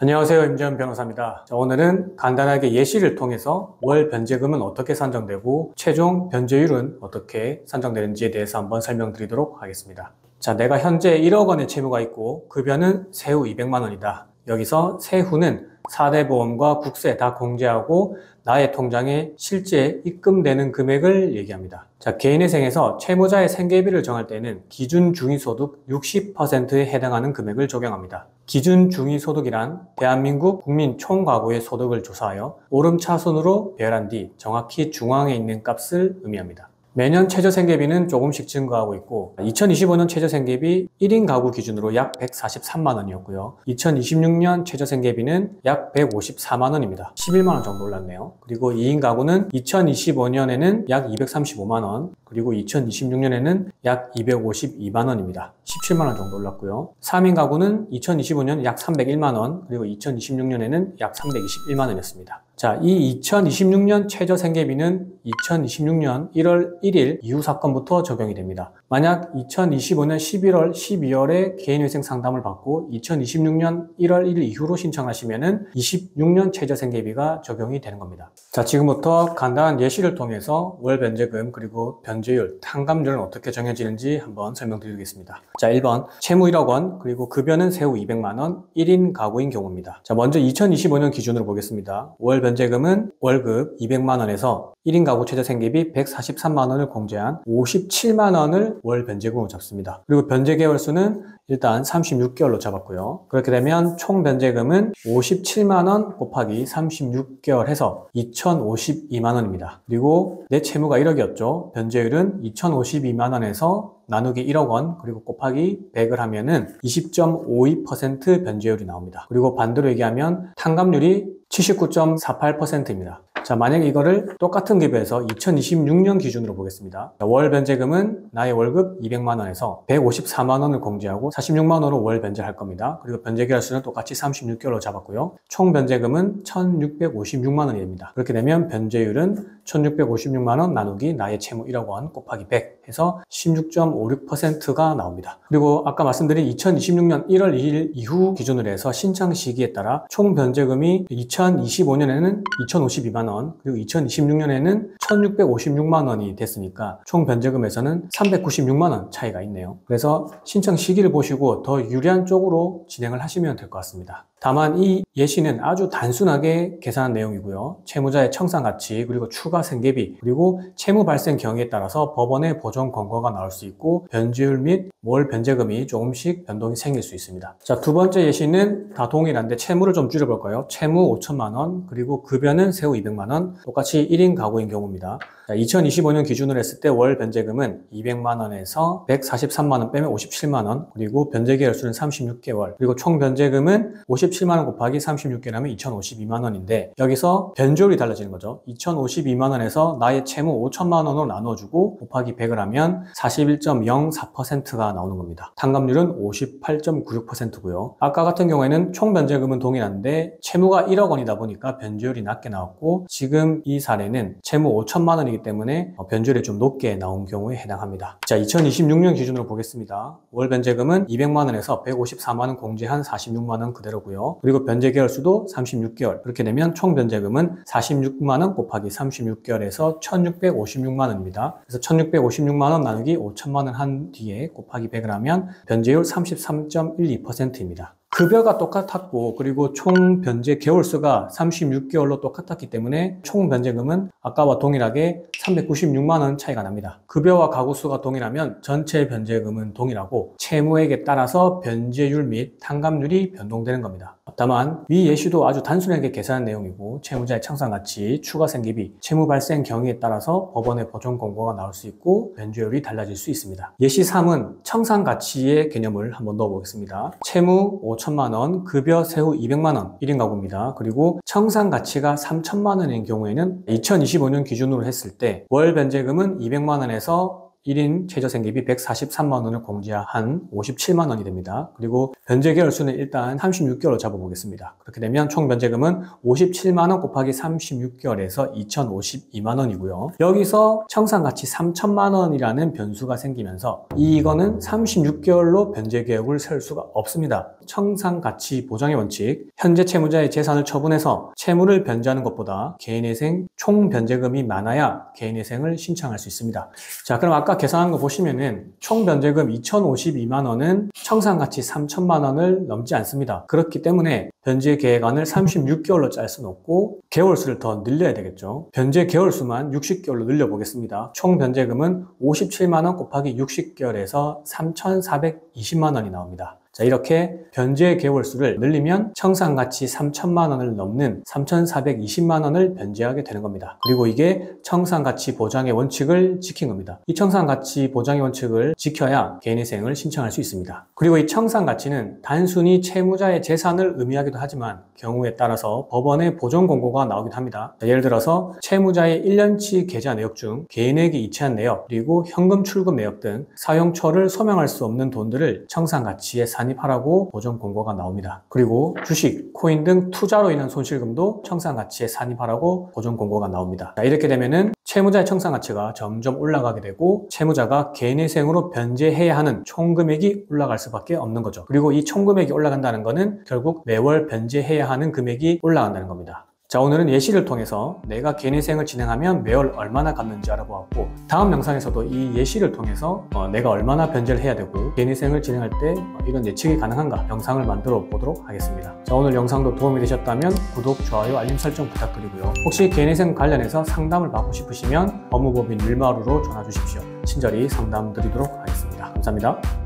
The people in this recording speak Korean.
안녕하세요. 임재현 변호사입니다. 오늘은 간단하게 예시를 통해서 월 변제금은 어떻게 산정되고 최종 변제율은 어떻게 산정되는지에 대해서 한번 설명드리도록 하겠습니다. 내가 현재 1억 원의 채무가 있고 급여는 세후 200만 원이다. 여기서 세후는 4대 보험과 국세 다 공제하고 나의 통장에 실제 입금되는 금액을 얘기합니다. 개인회생에서 채무자의 생계비를 정할 때는 기준 중위소득 60%에 해당하는 금액을 적용합니다. 기준 중위소득이란 대한민국 국민 총가구의 소득을 조사하여 오름차순으로 배열한 뒤 정확히 중앙에 있는 값을 의미합니다. 매년 최저생계비는 조금씩 증가하고 있고 2025년 최저생계비 1인 가구 기준으로 약 143만 원이었고요. 2026년 최저생계비는 약 154만 원입니다. 11만 원 정도 올랐네요. 그리고 2인 가구는 2025년에는 약 235만 원, 그리고 2026년에는 약 252만 원입니다. 17만 원 정도 올랐고요. 3인 가구는 2025년 약 301만 원, 그리고 2026년에는 약 321만 원이었습니다. 이 2026년 최저생계비는 2026년 1월 1일 이후 사건부터 적용이 됩니다. 만약 2025년 11월, 12월에 개인회생 상담을 받고 2026년 1월 1일 이후로 신청하시면은 26년 최저생계비가 적용이 되는 겁니다. 지금부터 간단한 예시를 통해서 월 변제금 그리고 변제율, 탕감률은 어떻게 정해지는지 한번 설명드리겠습니다. 1번 채무 1억 원 그리고 급여는 세후 200만 원 1인 가구인 경우입니다. 먼저 2025년 기준으로 보겠습니다. 월 변제금은 월급 200만 원에서 1인 가구 최저생계비 143만 원을 공제한 57만 원을 월 변제금으로 잡습니다. 그리고 변제 개월수는 일단 36개월로 잡았고요. 그렇게 되면 총 변제금은 57만 원 곱하기 36개월 해서 2052만 원입니다. 그리고 내 채무가 1억이었죠. 변제율은 2052만 원에서 나누기 1억 원 그리고 곱하기 100을 하면은 20.52% 변제율이 나옵니다. 그리고 반대로 얘기하면 탕감률이 79.48%입니다. 만약에 이거를 똑같은 급여에서 2026년 기준으로 보겠습니다. 월 변제금은 나의 월급 200만 원에서 154만 원을 공제하고 46만 원으로 월 변제할 겁니다. 그리고 변제 개월수는 똑같이 36개월로 잡았고요. 총 변제금은 1656만 원이 됩니다. 그렇게 되면 변제율은 1656만 원 나누기 나의 채무 1억 원 곱하기 100 해서 16.56%가 나옵니다. 그리고 아까 말씀드린 2026년 1월 2일 이후 기준으로 해서 신청 시기에 따라 총 변제금이 2025년에는 2052만 원 그리고 2026년에는 1656만 원이 됐으니까 총 변제금에서는 396만 원 차이가 있네요. 그래서 신청 시기를 보시고 더 유리한 쪽으로 진행을 하시면 될 것 같습니다. 다만 이 예시는 아주 단순하게 계산한 내용이고요. 채무자의 청산가치 그리고 추가 생계비 그리고 채무 발생 경위에 따라서 법원의 보존 권고가 나올 수 있고 변제율 및 월 변제금이 조금씩 변동이 생길 수 있습니다. 두 번째 예시는 다 동일한데 채무를 좀 줄여볼까요? 채무 5천만 원 그리고 급여는 세후 200만 원 똑같이 1인 가구인 경우입니다. 2025년 기준으로 했을 때 월 변제금은 200만 원에서 143만 원 빼면 57만 원 그리고 변제 개월수는 36개월 그리고 총 변제금은 57만 원 곱하기 36개월 하면 2052만 원인데 여기서 변제율이 달라지는 거죠. 2052만 원에서 나의 채무 5천만 원으로 나눠주고 곱하기 100을 하면 41.04%가 나오는 겁니다. 탕감률은 58.96%고요. 아까 같은 경우에는 총 변제금은 동일한데 채무가 1억 원이다 보니까 변제율이 낮게 나왔고 지금 이 사례는 채무 5천만 원이기 때문에 변제율이 좀 높게 나온 경우에 해당합니다. 2026년 기준으로 보겠습니다. 월 변제금은 200만 원에서 154만 원 공제한 46만 원 그대로고요. 그리고 변제 개월수도 36개월. 그렇게 되면 총 변제금은 46만 원 곱하기 36개월에서 1656만 원입니다. 그래서 1656만 원 나누기 5천만 원 한 뒤에 곱하기 100을 하면 변제율 33.12%입니다. 급여가 똑같았고 그리고 총 변제 개월수가 36개월로 똑같았기 때문에 총 변제금은 아까와 동일하게 396만 원 차이가 납니다. 급여와 가구수가 동일하면 전체 변제금은 동일하고 채무액에 따라서 변제율 및 탕감률이 변동되는 겁니다. 다만 위 예시도 아주 단순하게 계산한 내용이고 채무자의 청산가치, 추가 생계비, 채무 발생 경위에 따라서 법원의 보존 권고가 나올 수 있고 변제율이 달라질 수 있습니다. 예시 3은 청산가치의 개념을 한번 넣어보겠습니다. 채무 5천만 원, 급여 세후 200만 원 1인 가구입니다. 그리고 청산가치가 3천만 원인 경우에는 2025년 기준으로 했을 때 월 변제금은 200만 원에서 1인 최저생계비 143만 원을 공제한 57만 원이 됩니다. 그리고 변제 계열수는 일단 36개월로 잡아보겠습니다. 그렇게 되면 총 변제금은 57만 원 곱하기 36개월에서 2,052만 원이고요. 여기서 청산가치 3천만 원이라는 변수가 생기면서 이거는 36개월로 변제 계획을 세울 수가 없습니다. 청산가치 보장의 원칙, 현재 채무자의 재산을 처분해서 채무를 변제하는 것보다 개인회생 총 변제금이 많아야 개인회생을 신청할 수 있습니다. 자, 그럼 아까 계산한 거 보시면은 총 변제금 2,052만 원은 청산가치 3천만 원을 넘지 않습니다. 그렇기 때문에 변제 계획안을 36개월로 짤 수는 없고 개월수를 더 늘려야 되겠죠. 변제 개월수만 60개월로 늘려보겠습니다. 총 변제금은 57만 원 곱하기 60개월에서 3,420만 원이 나옵니다. 자, 이렇게 변제 개월수를 늘리면 청산가치 3천만 원을 넘는 3,420만 원을 변제하게 되는 겁니다. 그리고 이게 청산가치 보장의 원칙을 지킨 겁니다. 이 청산가치 보장의 원칙을 지켜야 개인회생을 신청할 수 있습니다. 그리고 이 청산가치는 단순히 채무자의 재산을 의미하기도 하지만 경우에 따라서 법원의 보존 공고가 나오기도 합니다. 자, 예를 들어서 채무자의 1년치 계좌 내역 중 개인에게 이체한 내역, 그리고 현금 출금 내역 등 사용처를 소명할 수 없는 돈들을 청산가치에 산입하라고 보존 공고가 나옵니다. 그리고 주식, 코인 등 투자로 인한 손실금도 청산가치에 산입하라고 보존 공고가 나옵니다. 자, 이렇게 되면은 채무자의 청산가치가 점점 올라가게 되고 채무자가 개인회생으로 변제해야 하는 총금액이 올라갈 수밖에 없는 거죠. 그리고 이 총금액이 올라간다는 거는 결국 매월 변제해야 하는 금액이 올라간다는 겁니다. 자, 오늘은 예시를 통해서 내가 개인회생을 진행하면 매월 얼마나 갚는지 알아보았고, 다음 영상에서도 이 예시를 통해서 내가 얼마나 변제를 해야 되고 개인회생을 진행할 때 이런 예측이 가능한가 영상을 만들어 보도록 하겠습니다. 자, 오늘 영상도 도움이 되셨다면 구독, 좋아요, 알림 설정 부탁드리고요. 혹시 개인회생 관련해서 상담을 받고 싶으시면 법무법인 윌마루로 전화 주십시오. 친절히 상담 드리도록 하겠습니다. 감사합니다.